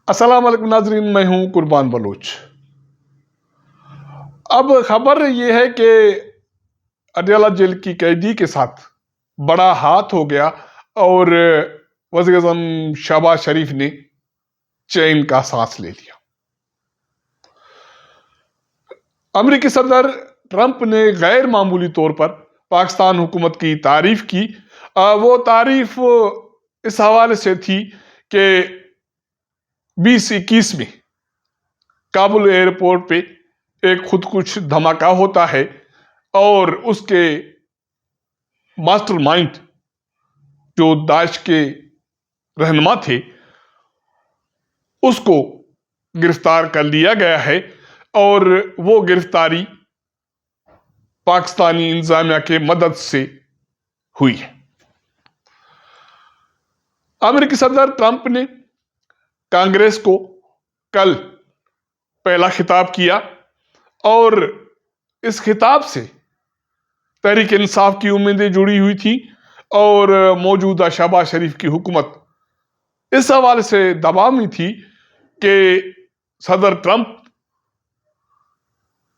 अस्सलाम वालेकुम नाजरीन, मैं हूं कुर्बान बलोच। अब खबर ये है कि अडयाला जेल की कैदी के साथ बड़ा हाथ हो गया और वज़ीर आज़म शहबाज शरीफ ने चैन का सांस ले लिया। अमेरिकी सदर ट्रंप ने गैर मामूली तौर पर पाकिस्तान हुकूमत की तारीफ की। वो तारीफ इस हवाले से थी कि 2021 में काबुल एयरपोर्ट पे एक खुदकुश धमाका होता है और उसके मास्टरमाइंड जो दाइश के रहनुमा थे उसको गिरफ्तार कर लिया गया है और वो गिरफ्तारी पाकिस्तानी इंतजामिया के मदद से हुई है। अमेरिकी सदर ट्रंप ने कांग्रेस को कल पहला खिताब किया और इस खिताब से तहरीक इंसाफ की उम्मीदें जुड़ी हुई थी और मौजूदा शहबाज शरीफ की हुकूमत इस हवाले से दबाव में थी कि सदर ट्रंप,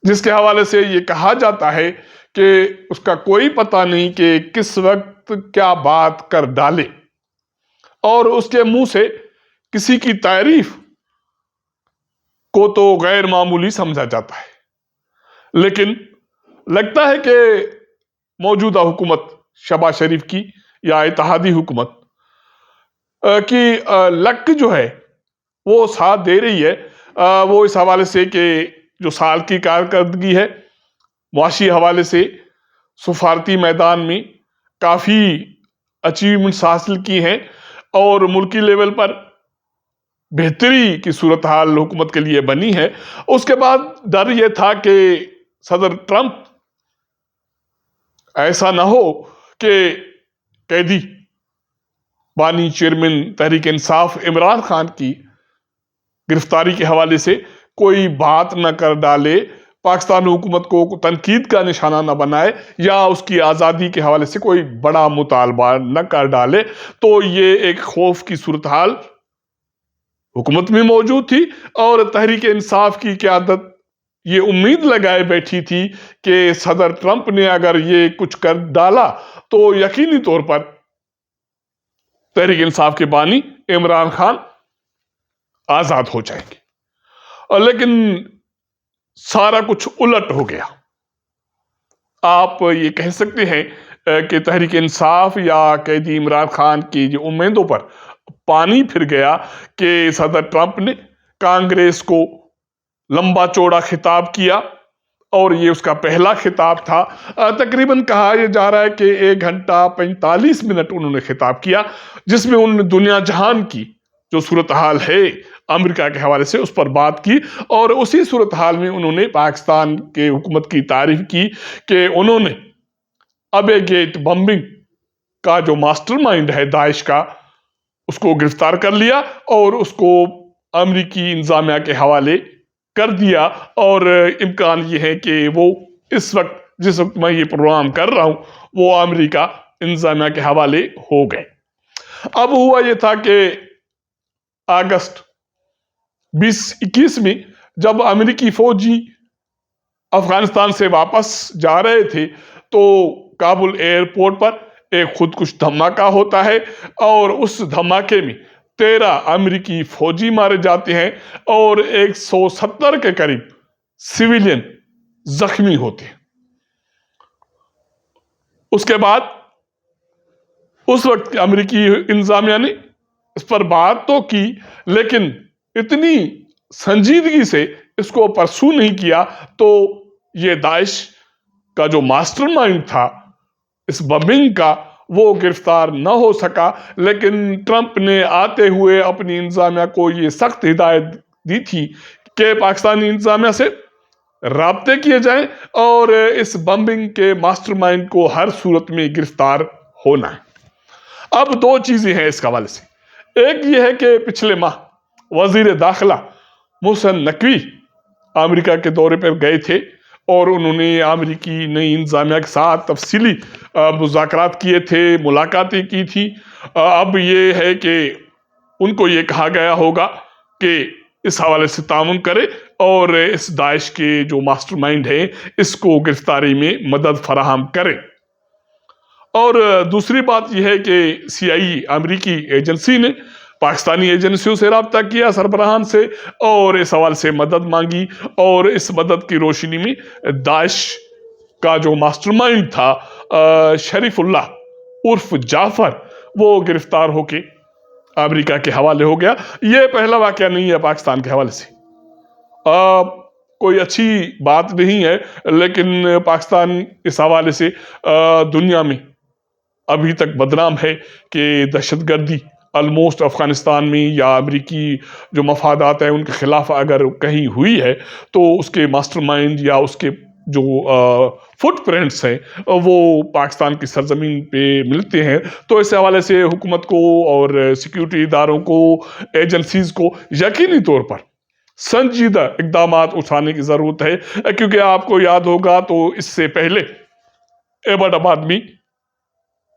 जिसके हवाले से ये कहा जाता है कि उसका कोई पता नहीं कि किस वक्त क्या बात कर डाले और उसके मुंह से किसी की तारीफ को तो गैर मामूली समझा जाता है, लेकिन लगता है कि मौजूदा हुकूमत शहबाज शरीफ की या इत्तेहादी हुकूमत की लक जो है वो साथ दे रही है। वो इस हवाले से कि जो साल की कारकर्दगी है मुआशी हवाले से सफारती मैदान में काफ़ी अचीवमेंट्स हासिल की हैं और मुल्की लेवल पर बेहतरी की सूरत हाल हुकूमत के लिए बनी है। उसके बाद डर यह था कि सदर ट्रंप ऐसा ना हो कि कैदी बानी चेयरमैन तहरीक इंसाफ इमरान खान की गिरफ्तारी के हवाले से कोई बात न कर डाले, पाकिस्तान हुकूमत को तनकीद का निशाना न बनाए या उसकी आज़ादी के हवाले से कोई बड़ा मुतालबा न कर डाले। तो ये एक खौफ की सूरत हाल हुकूमत में मौजूद थी और तहरीक इंसाफ की क़यादत ये उम्मीद लगाए बैठी थी कि सदर ट्रंप ने अगर ये कुछ कर डाला तो यकीनी तौर पर तहरीक इंसाफ के बानी इमरान खान आजाद हो जाएंगे। लेकिन सारा कुछ उलट हो गया। आप ये कह सकते हैं कि तहरीक इंसाफ या कैदी इमरान खान की जो उम्मीदों पर पानी फिर गया कि सदर ट्रंप ने कांग्रेस को लंबा चौड़ा खिताब किया और ये उसका पहला खिताब था। तकरीबन कहा यह जा रहा है कि 1 घंटा 45 मिनट उन्होंने खिताब किया, जिसमें उन्होंने दुनिया जहान की जो सूरत हाल है अमेरिका के हवाले से उस पर बात की और उसी सूरत हाल में उन्होंने पाकिस्तान के हुकूमत की तारीफ की कि उन्होंने अबे गेट बम्बिंग का जो मास्टरमाइंड है दाइश का उसको गिरफ्तार कर लिया और उसको अमेरिकी इंतजामिया के हवाले कर दिया और इम्कान ये है कि वो इस वक्त जिस वक्त मैं ये प्रोग्राम कर रहा हूं वो अमेरिका इंतजामिया के हवाले हो गए। अब हुआ ये था कि अगस्त 2021 में जब अमेरिकी फौजी अफगानिस्तान से वापस जा रहे थे तो काबुल एयरपोर्ट पर एक खुदकुश धमाका होता है और उस धमाके में 13 अमेरिकी फौजी मारे जाते हैं और 170 के करीब सिविलियन जख्मी होते हैं। उसके बाद उस वक्त अमेरिकी इंतजामिया ने इस पर बात तो की, लेकिन इतनी संजीदगी से इसको परसू नहीं किया। तो ये दाइश का जो मास्टरमाइंड था इस बमिंग का वो गिरफ्तार न हो सका, लेकिन ट्रंप ने आते हुए अपनी इंतजामिया को ये सख्त हिदायत दी थी कि पाकिस्तानी इंतजामिया से राब्ते किए जाएं और इस बम्बिंग के मास्टरमाइंड को हर सूरत में गिरफ्तार होना है। अब 2 चीजें हैं इस हवाले से। एक ये है कि पिछले माह वजीर दाखिला मोहसिन नकवी अमेरिका के दौरे पर गए थे और उन्होंने अमेरिकी नई इंतजामिया के साथ तफसीली मुज़ाकरात किए थे, मुलाकातें की थी। अब ये है कि उनको ये कहा गया होगा کہ اس حوالے سے تعاون کرے اور اس داعش کے جو ماسٹر مائنڈ ہیں اس کو گرفتاری میں مدد فراہم کرے۔ اور دوسری بات یہ ہے کہ CIA امریکی ایجنسی نے پاکستانی ایجنسیوں سے رابطہ کیا، سربراہان سے، اور اس حوالے سے مدد مانگی، اور اس مدد کی روشنی میں داعش کا جو ماسٹر مائنڈ تھا شریف اللہ عرف جعفر، وہ گرفتار ہو کے امریکہ کے حوالے ہو گیا۔ یہ پہلا واقعہ نہیں ہے پاکستان کے حوالے سے، کوئی اچھی بات نہیں ہے، لیکن پاکستان اس حوالے سے دنیا میں ابھی تک بدنام ہے کہ دہشت گردی آلموسٹ افغانستان میں یا امریکی جو مفادات ہیں ان کے خلاف اگر کہیں ہوئی ہے تو اس کے ماسٹر مائنڈ یا اس کے جو فٹ پرنٹس ہیں وہ پاکستان کی سرزمین پہ ملتے ہیں۔ تو اس حوالے سے حکومت کو اور سیکیورٹی اداروں کو، ایجنسیز کو یقینی طور پر سنجیدہ اقدامات اٹھانے کی ضرورت ہے، کیونکہ آپ کو یاد ہوگا تو اس سے پہلے ایبٹ آباد میں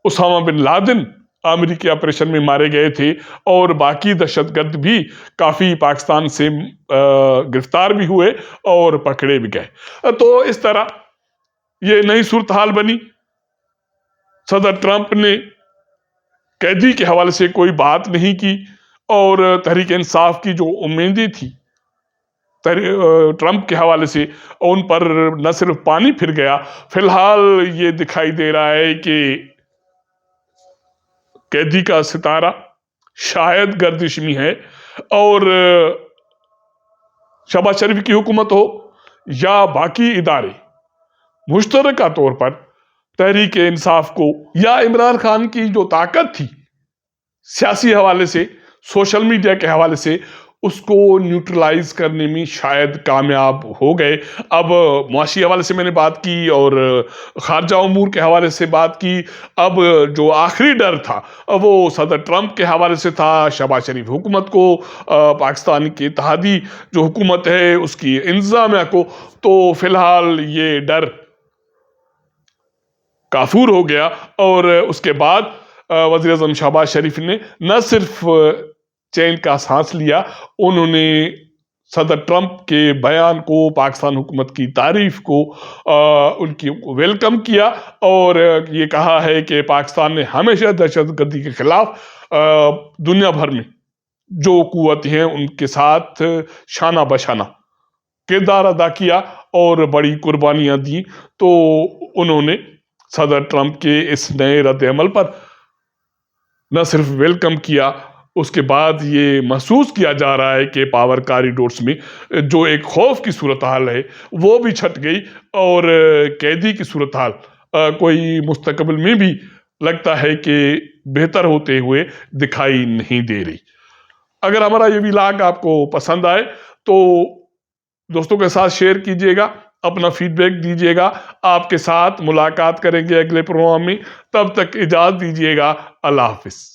اسامہ بن لادن امریکی آپریشن میں مارے گئے تھے، اور باقی دہشت گرد بھی کافی پاکستان سے گرفتار بھی ہوئے اور پکڑے بھی گئے۔ تو اس طرح یہ نئی صورتحال بنی۔ صدر ٹرمپ نے قیدی کے حوالے سے کوئی بات نہیں کی، اور تحریک انصاف کی جو امیدیں تھی ٹرمپ کے حوالے سے ان پر نہ صرف پانی پھر گیا، فی الحال یہ دکھائی دے رہا ہے کہ قیدی کا ستارہ شاید گردش میں ہے، اور شہباز شریف کی حکومت ہو یا باقی ادارے مشترکہ طور پر تحریک انصاف کو یا عمران خان کی جو طاقت تھی سیاسی حوالے سے، سوشل میڈیا کے حوالے سے، اس کو نیوٹرلائز کرنے میں شاید کامیاب ہو گئے۔ اب معاشی حوالے سے میں نے بات کی اور خارجہ امور کے حوالے سے بات کی، اب جو آخری ڈر تھا وہ صدر ٹرمپ کے حوالے سے تھا، شہباز شریف حکومت کو، پاکستان کی اتحادی جو حکومت ہے اس کی انتظامیہ کو۔ تو فی الحال یہ ڈر کافور ہو گیا، اور اس کے بعد وزیر اعظم شہباز شریف نے نہ صرف چین کا سانس لیا، انہوں نے صدر ٹرمپ کے بیان کو، پاکستان حکومت کی تعریف کو، ان کی ویلکم کیا، اور یہ کہا ہے کہ پاکستان نے ہمیشہ دہشت گردی کے خلاف دنیا بھر میں جو قوت ہیں ان کے ساتھ شانہ بشانہ کردار ادا کیا اور بڑی قربانیاں دی۔ تو انہوں نے صدر ٹرمپ کے اس نئے رد عمل پر نہ صرف ویلکم کیا، اس کے بعد یہ محسوس کیا جا رہا ہے کہ پاور کاریڈورز میں جو ایک خوف کی صورتحال ہے وہ بھی چھٹ گئی، اور قیدی کی صورتحال کوئی مستقبل میں بھی لگتا ہے کہ بہتر ہوتے ہوئے دکھائی نہیں دے رہی۔ اگر ہمارا یہ ولاگ آپ کو پسند آئے تو دوستوں کے ساتھ شیئر کیجیے گا، اپنا فیڈ بیک دیجیے گا۔ آپ کے ساتھ ملاقات کریں گے اگلے پروگرام میں، تب تک اجازت دیجیے گا۔ اللہ حافظ۔